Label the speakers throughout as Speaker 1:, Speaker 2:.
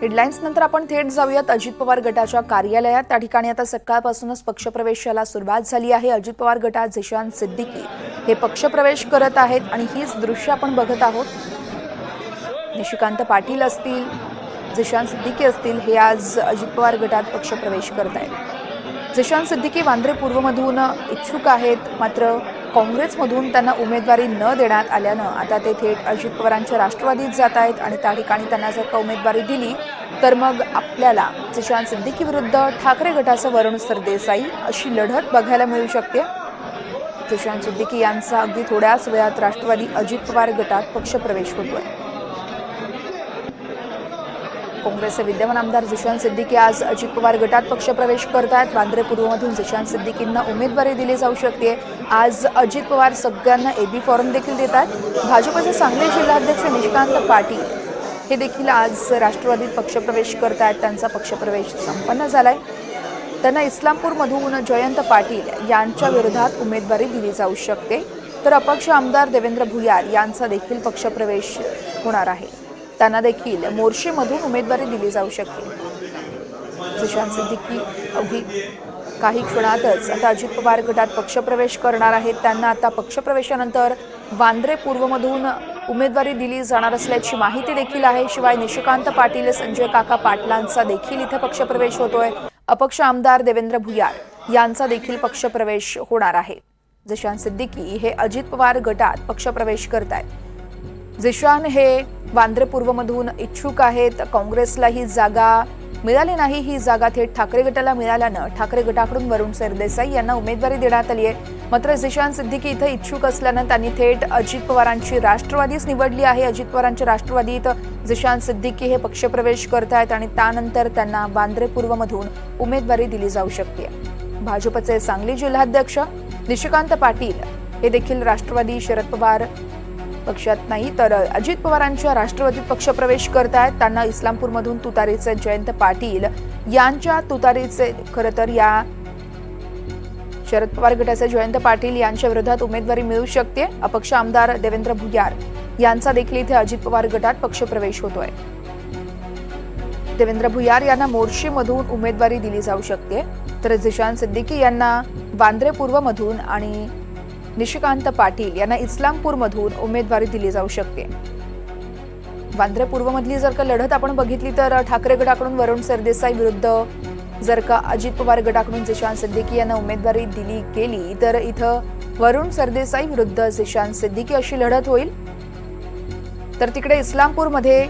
Speaker 1: Headlines नंतर आपण थेट जाऊयात अजित पवार गटाच्या कार्यालयात। त्या ठिकाणी आता सकाळपासूनच पक्षप्रवेशाला सुरुवात झाली आहे। अजित पवार गटात झिशान सिद्दीकी हे पक्षप्रवेश करत आहेत आणि हीच दृश्य आपण बघत आहोत। निशिकांत पाटील असतील, झिशान सिद्दीकी असतील, हे आज अजित पवार गटात पक्षप्रवेश करत आहेत। झिशान सिद्दीकी वांद्रे पूर्वमधून इच्छुक आहेत, मात्र काँग्रेसमधून त्यांना उमेदवारी न देण्यात आल्यानं आता ते थेट अजित पवारांच्या राष्ट्रवादीत जात आहेत आणि त्या ठिकाणी त्यांना जर का उमेदवारी दिली तर मग आपल्याला झिशान सिद्दीकी विरुद्ध ठाकरे गटाचं वरुण सरदेसाई अशी लढत बघायला मिळू शकते। झिशान सिद्दीकी यांचा अगदी थोड्याच वेळात राष्ट्रवादी अजित पवार गटात पक्षप्रवेश होतोय। काँग्रेसचे विद्यमान आमदार झिशान सिद्दीकी आज अजित पवार गटात पक्षप्रवेश करतात। वांद्रे पूर्वमधून झिशान सिद्दीकींना उमेदवारी दिली जाऊ शकते। आज अजित पवार सगळ्यांना एबी फॉर्म देखील देतात। भाजपचे सांगली जिल्हाध्यक्ष निशिकांत पाटील हे देखील आज राष्ट्रवादीत पक्षप्रवेश करतात। त्यांचा पक्षप्रवेश संपन्न झालाय। त्यांना इस्लामपूरमधून जयंत पाटील यांच्या विरोधात उमेदवारी दिली जाऊ शकते, तर अपक्ष आमदार देवेंद्र भुयार यांचा देखील पक्षप्रवेश होणार आहे। त्यांना देखील मोर्शीमधून उमेदवारी दिली जाऊ शकते। झिशान सिद्दीकी अवघी काही क्षणातच आता अजित पवार गटात पक्षप्रवेश करणार आहेत। त्यांना आता पक्षप्रवेशानंतर वांद्रे पूर्वमधून उमेदवारी दिली जाणार असल्याची माहिती देखील आहे। शिवाय निशिकांत पाटील, संजय काका पाटलांचा देखील इथे पक्षप्रवेश होतोय। अपक्ष आमदार देवेंद्र भुयार यांचा देखील पक्षप्रवेश होणार आहे। झिशान सिद्दीकी हे अजित पवार गटात पक्षप्रवेश करतायत। झिशान हे वांद्रे पूर्वमधून इच्छुक आहेत। काँग्रेसला ही जागा मिळाली नाही, ही जागा थेट ठाकरे गटाला मिळाल्यानं ठाकरे गटाकडून वरुण सरदेसाई यांना उमेदवारी देण्यात आली आहे। मात्र झिशान सिद्दीकी इथे इच्छुक असल्यानं त्यांनी थेट अजित पवारांची राष्ट्रवादीच निवडली आहे। अजित पवारांच्या राष्ट्रवादीत झिशान सिद्दीकी हे पक्षप्रवेश करतायत आणि त्यानंतर त्यांना वांद्रे पूर्वमधून उमेदवारी दिली जाऊ शकते। भाजपचे सांगली जिल्हाध्यक्ष निशिकांत पाटील हे देखील राष्ट्रवादी शरद पवार पक्षात नाही तर अजित पवारांच्या राष्ट्रवादीत पक्षप्रवेश करतायत। त्यांना इस्लामपूरमधून तुतारीचे जयंत पाटील यांच्या तुतारीचे खरं तर या शरद पवार गटाचे जयंत पाटील यांच्या विरोधात उमेदवारी मिळू शकते। अपक्ष आमदार देवेंद्र भुयार यांचा देखील इथे अजित पवार गटात पक्षप्रवेश होतोय। देवेंद्र भुयार यांना मोर्शीमधून उमेदवारी दिली जाऊ शकते, तर झिशान सिद्दीकी यांना वांद्रे पूर्वमधून आणि निशिकांत पाटील यांना इस्लामपूरमधून उमेदवारी दिली जाऊ शकते। वांद्रे पूर्वमधली जर का लढत आपण बघितली तर ठाकरे गटाकडून वरुण सरदेसाई विरुद्ध जर का अजित पवार गटाकडून झिशान सिद्दीकी यांना उमेदवारी दिली गेली तर इथं वरुण सरदेसाई विरुद्ध झिशान सिद्दीकी अशी लढत होईल। तर तिकडे इस्लामपूरमध्ये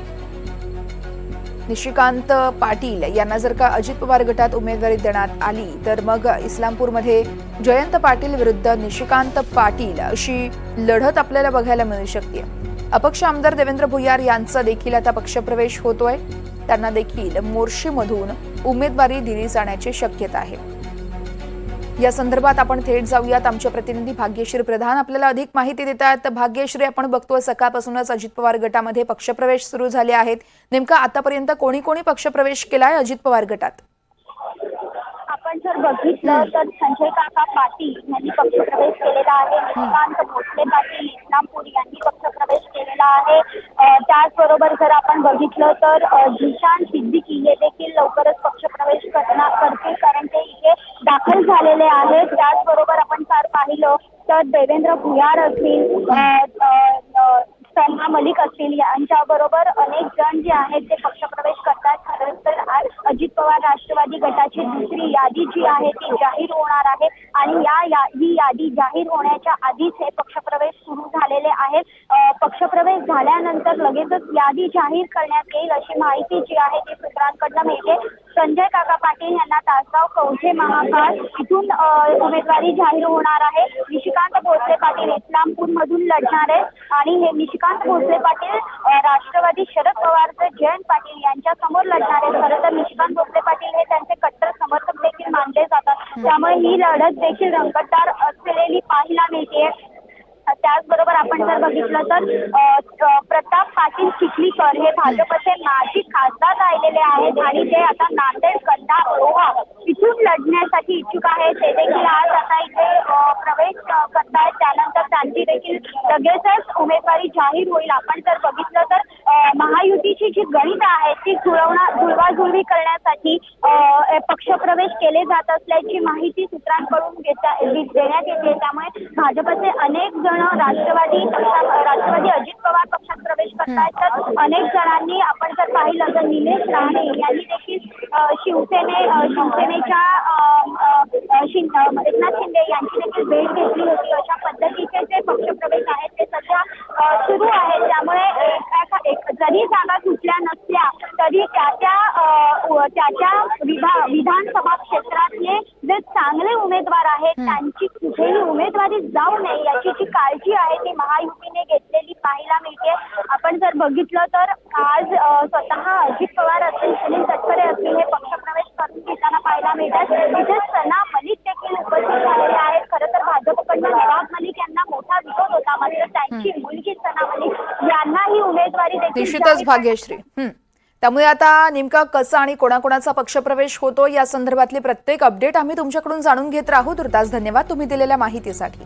Speaker 1: निशिकांत पाटील यांना जर का अजित पवार गटात उमेदवारी देण्यात आली तर मग इस्लामपूरमध्ये जयंत पाटील विरुद्ध निशिकांत पाटील अशी लढत आपल्याला बघायला मिळू शकते। अपक्ष आमदार देवेंद्र भुयार यांचा देखील आता पक्षप्रवेश होतोय। त्यांना देखील मोर्शीमधून उमेदवारी दिली जाण्याची शक्यता आहे। या संदर्भात आपण थेट जाऊयात। आमचे प्रतिनिधी भाग्यश्री प्रधान आपल्याला अधिक माहिती देतात। भाग्यश्री, आपण बघतोय सकाळपासूनच अजित पवार गटामध्ये पक्षप्रवेश सुरू झाले आहेत। नेमका आतापर्यंत कोणी कोणी पक्षप्रवेश केलाय अजित पवार गटात?
Speaker 2: आपण जर बघितलं तर संजय काका पाटील यांनी पक्षप्रवेश केलेला आहे। निशिकांत भोसले पाटील इस्लामपूर यांनी पक्षप्रवेश केलेला आहे। त्याचबरोबर जर आपण बघितलं तर झिशान सिद्दीकी हे देखील लवकरच पक्षप्रवेश करतील, कारण ते इथे दाखल झालेले आहेत। त्याचबरोबर आपण जर पाहिलं तर देवेंद्र भुयार असतील, सलमा मलिक असतील, यांच्याबरोबर अनेक जण जे आहेत ते पक्षप्रवेश करतात। खरं तर आज अजित पवार राष्ट्रवादी गटाची दुसरी यादी जी आहे ती जाहीर होणार आहे आणि ही यादी जाहीर होण्याच्या आधीच हे पक्षप्रवेश सुरू झालेले आहेत। पक्षप्रवेश झाल्यानंतर लगेचच यादी जाहीर करण्यात येईल अशी माहिती जी आहे ती सूत्रांकडून मिळते। संजय काका पाटील यांना तासगाव कवठे महाकाळ इथून उमेदवारी जाहीर होणार आहे। निशिकांत भोसले पाटील इस्लामपूर मधून लढणार आहेत आणि हे निशिकांत भोसले पाटील राष्ट्रवादी शरद पवारचे जयंत पाटील यांच्या समोर लढणार आहेत। खरं तर निशिकांत भोसले पाटील हे त्यांचे कट्टर समर्थक देखील मानले जातात, त्यामुळे ही लढत देखील रंगतदार असलेली पाहायला मिळते। त्याचबरोबर आपण जर बघितलं तर प्रताप पाटील चिखलीकर हे भाजपचे माजी खासदार राहिलेले आहेत आणि ते आता नांदेड, कंधार, रोहा इथून लढण्यासाठी इच्छुक आहेत। ते देखील आज आता इथे प्रवेश करतायत। त्यानंतर यांची देखील लगेचच उमेदवारी जाहीर होईल. आपण जर बघितलं तर महायुतीची जी गणित आहेत ती जुळवाजुळवी करण्यासाठी पक्षप्रवेश केले जात असल्याची माहिती सूत्रांकडून देण्यात येते. त्यामुळे भाजपचे अनेक जण राष्ट्रवादी अजित पवार पक्षात प्रवेश करतायत, तर अनेक जणांनी आपण जर पाहिलं तर निलेश राणे यांनी देखील शिवसेनेच्या एकनाथ शिंदे यांची देखील भेट घेतली होती. अशा पद्धतीचे जे पक्षप्रवेश आहेत ते सध्या सुरू आहेत. त्यामुळे जरी जागा सुटल्या नसल्या तरी त्याच्या विधानसभा क्षेत्रातले जे चांगले उमेदवार आहेत त्यांची कुठेही उमेदवारी जाऊ नये याची जी काळजी आहे ती महायुतीने घेतलेली पाहायला मिळते. आपण जर बघितलं तर आज स्वतः अजित पवार असतील, सुनील तटकरे असतील हे पक्षप्रवेश करून घेताना पाहायला मिळतात. तिथे सना मलिक देखील उपस्थित झालेले आहेत. खरं तर भाजपकडनं नवाब मलिक यांना मोठा विरोध होता, मात्र त्यांची मुलगी सना मलिक यांनाही उमेदवारी देखील
Speaker 1: निश्चितच भाग्यश्री. त्यामुळे आता नेमका कसा आणि कोणाकोणाचा पक्षप्रवेश होतो या संदर्भातली प्रत्येक अपडेट आम्ही तुमच्याकडून जाणून घेत राहू. तुर्तास धन्यवाद तुम्ही दिलेल्या माहितीसाठी.